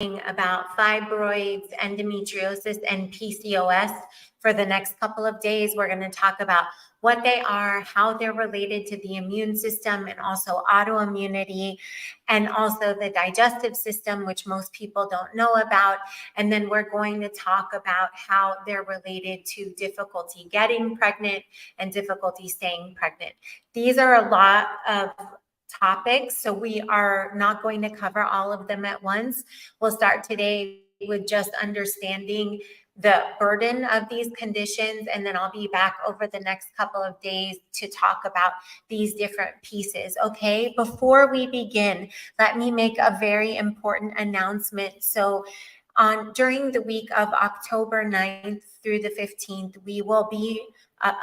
about fibroids, endometriosis, and PCOS for the next couple of days. We're going to talk about what they are, how they're related to the immune system and also autoimmunity, and also the digestive system, which most people don't know about. And then we're going to talk about how they're related to difficulty getting pregnant and difficulty staying pregnant. These are a lot of topics, so we are not going to cover all of them at once. We'll start today with just understanding the burden of these conditions, and then I'll be back over the next couple of days to talk about these different pieces. Okay, before we begin, let me make a very important announcement. So during the week of October 9th through the 15th, we will be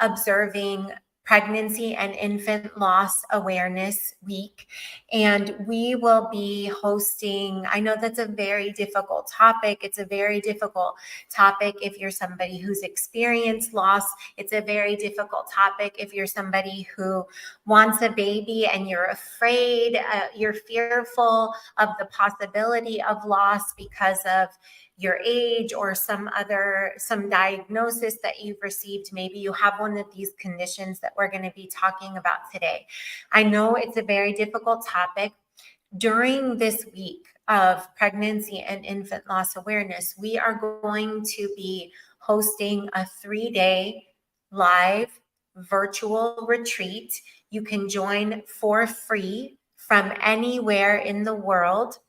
observing Pregnancy and Infant Loss Awareness Week. And we will be hosting, I know that's a very difficult topic. It's a very difficult topic if you're somebody who's experienced loss. It's a very difficult topic if you're somebody who wants a baby and you're afraid, you're fearful of the possibility of loss because of your age or some diagnosis that you've received. Maybe you have one of these conditions that we're going to be talking about today. I know it's a very difficult topic. During this week of Pregnancy and Infant Loss Awareness, we are going to be hosting a 3-day live virtual retreat. You can join for free from anywhere in the world.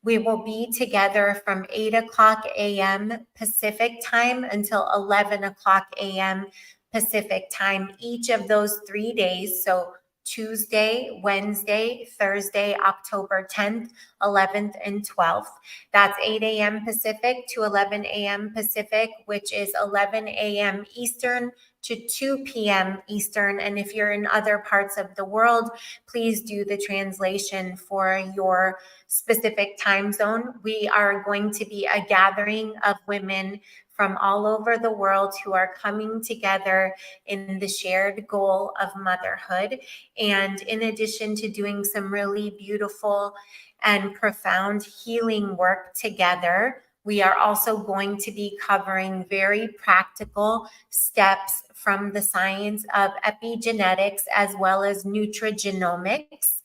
We will be together from 8 o'clock a.m. Pacific time until 11 o'clock a.m. Pacific time, each of those 3 days. So Tuesday, Wednesday, Thursday, October 10th, 11th, and 12th. That's 8 a.m. Pacific to 11 a.m. Pacific, which is 11 a.m. Eastern to 2 p.m. Eastern. And if you're in other parts of the world, please do the translation for your specific time zone. We are going to be a gathering of women from all over the world who are coming together in the shared goal of motherhood. And in addition to doing some really beautiful and profound healing work together, we are also going to be covering very practical steps from the science of epigenetics as well as nutrigenomics.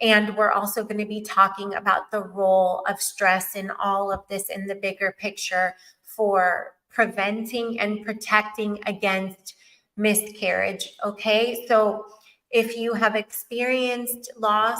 And we're also going to be talking about the role of stress in all of this in the bigger picture for preventing and protecting against miscarriage. Okay, so if you have experienced loss,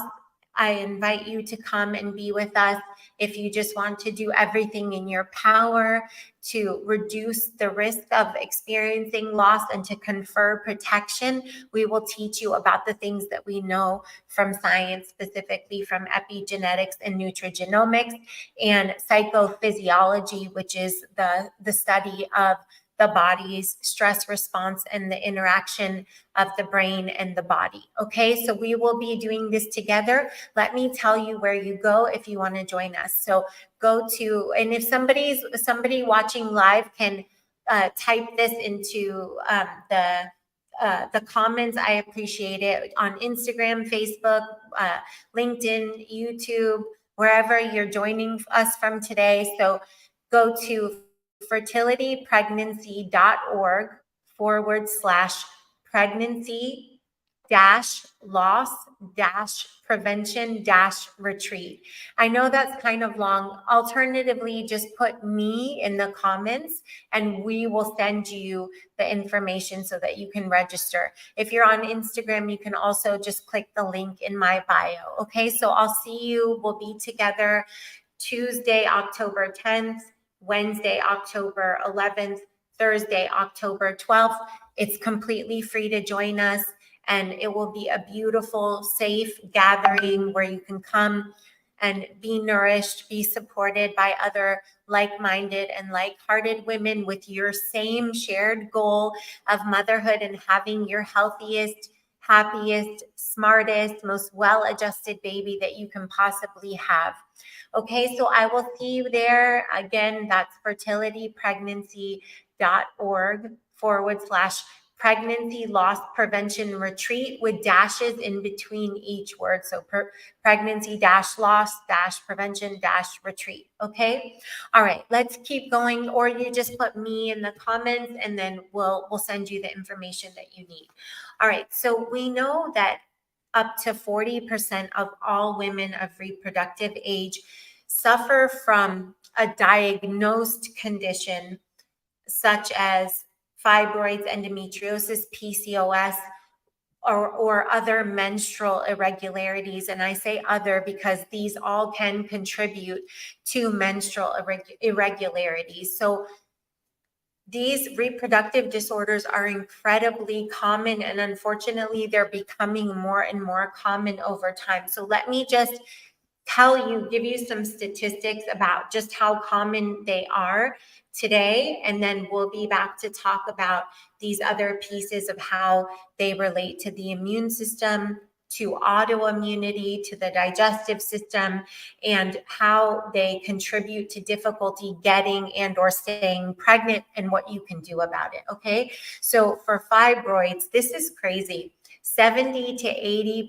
I invite you to come and be with us. If you just want to do everything in your power to reduce the risk of experiencing loss and to confer protection, we will teach you about the things that we know from science, specifically from epigenetics and nutrigenomics, and psychophysiology, which is the study of the body's stress response and the interaction of the brain and the body. Okay, so we will be doing this together. Let me tell you where you go if you want to join us. So go to, and if somebody watching live can type this into the comments, I appreciate it, on Instagram, Facebook, LinkedIn, YouTube, wherever you're joining us from today. So go to fertility-pregnancy.org/pregnancy-loss-prevention-retreat. I know that's kind of long. Alternatively, just put me in the comments and we will send you the information so that you can register. If you're on Instagram, you can also just click the link in my bio. Okay, so I'll see you. We'll be together Tuesday, October 10th, Wednesday, October 11th, Thursday, October 12th. It's completely free to join us, and it will be a beautiful, safe gathering where you can come and be nourished, be supported by other like-minded and like-hearted women with your same shared goal of motherhood and having your healthiest, happiest, smartest, most well-adjusted baby that you can possibly have. Okay, so I will see you there. Again, that's fertilitypregnancy.org/pregnancy pregnancy loss prevention retreat with dashes in between each word. So pregnancy dash loss dash prevention dash retreat. Okay. All right, let's keep going. Or you just put me in the comments and then we'll send you the information that you need. All right. So we know that up to 40% of all women of reproductive age suffer from a diagnosed condition such as fibroids, endometriosis, PCOS, or other menstrual irregularities. And I say other because these all can contribute to menstrual irregularities. So these reproductive disorders are incredibly common, and unfortunately, they're becoming more and more common over time. So let me just give you some statistics about just how common they are today, and then we'll be back to talk about these other pieces of how they relate to the immune system, to autoimmunity, to the digestive system, and how they contribute to difficulty getting and or staying pregnant and what you can do about it. Okay, so for fibroids, this is crazy. 70 to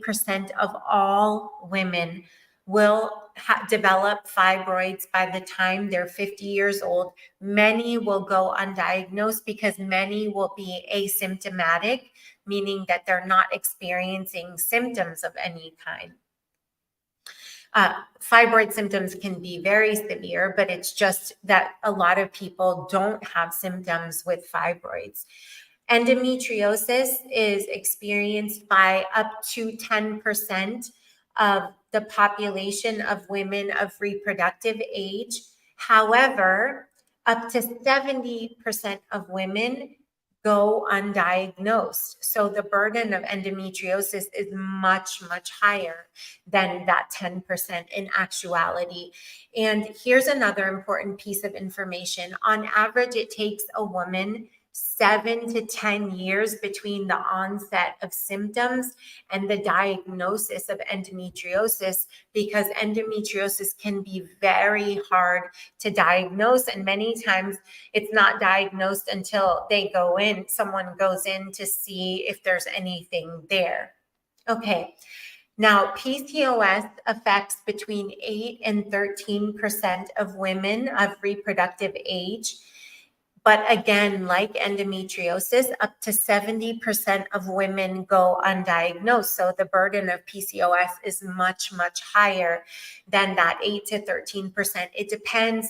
80% of all women will develop fibroids by the time they're 50 years old. Many will go undiagnosed because many will be asymptomatic, meaning that they're not experiencing symptoms of any kind. Fibroid symptoms can be very severe, but it's just that a lot of people don't have symptoms with fibroids. Endometriosis is experienced by up to 10% of the population of women of reproductive age. However, up to 70% of women go undiagnosed. So the burden of endometriosis is much, much higher than that 10% in actuality. And here's another important piece of information. On average, it takes a woman 7 to 10 years between the onset of symptoms and the diagnosis of endometriosis, because endometriosis can be very hard to diagnose. And many times it's not diagnosed until someone goes in to see if there's anything there. Okay. Now, PCOS affects between 8 and 13% of women of reproductive age. But again, like endometriosis, up to 70% of women go undiagnosed. So the burden of PCOS is much, much higher than that 8 to 13%. It depends.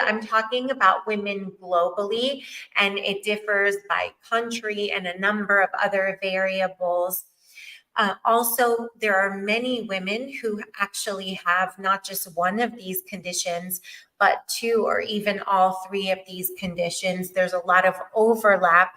I'm talking about women globally, and it differs by country and a number of other variables. Also, there are many women who actually have not just one of these conditions, but 2 or even all 3 of these conditions. There's a lot of overlap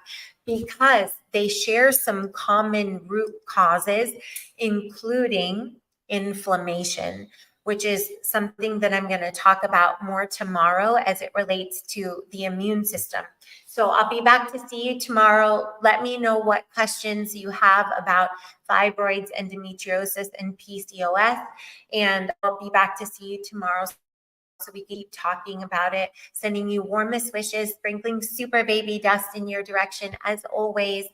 because they share some common root causes, including inflammation, which is something that I'm going to talk about more tomorrow as it relates to the immune system. So I'll be back to see you tomorrow. Let me know what questions you have about fibroids, endometriosis, and PCOS. And I'll be back to see you tomorrow so we keep talking about it. Sending you warmest wishes, sprinkling super baby dust in your direction as always.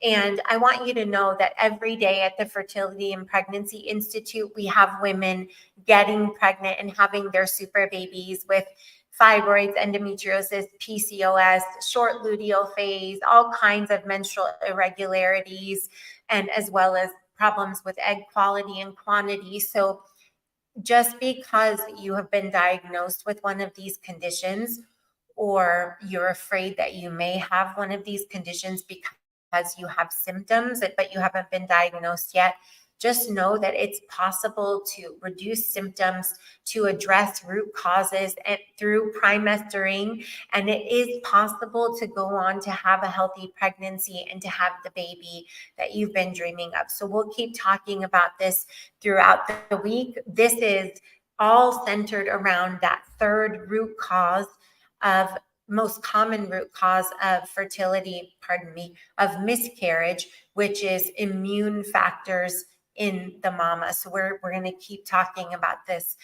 And I want you to know that every day at the Fertility and Pregnancy Institute, we have women getting pregnant and having their super babies with fibroids, endometriosis, PCOS, short luteal phase, all kinds of menstrual irregularities, and as well as problems with egg quality and quantity. So just because you have been diagnosed with one of these conditions, or you're afraid that you may have one of these conditions because you have symptoms, but you haven't been diagnosed yet, just know that it's possible to reduce symptoms, to address root causes through trimestering, and it is possible to go on to have a healthy pregnancy and to have the baby that you've been dreaming of. So we'll keep talking about this throughout the week. This is all centered around that third root cause most common root cause of of miscarriage, which is immune factors in the mama. So we're going to keep talking about this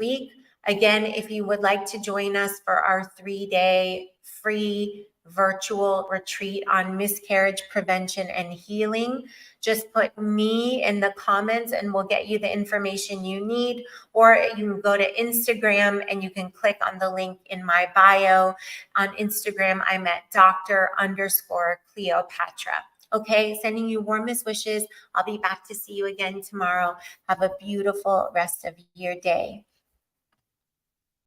week. Again, if you would like to join us for our 3-day free virtual retreat on miscarriage prevention and healing. Just put me in the comments and we'll get you the information you need. Or you can go to Instagram and you can click on the link in my bio. On Instagram, I'm at Dr._Cleopatra. Okay, sending you warmest wishes. I'll be back to see you again tomorrow. Have a beautiful rest of your day.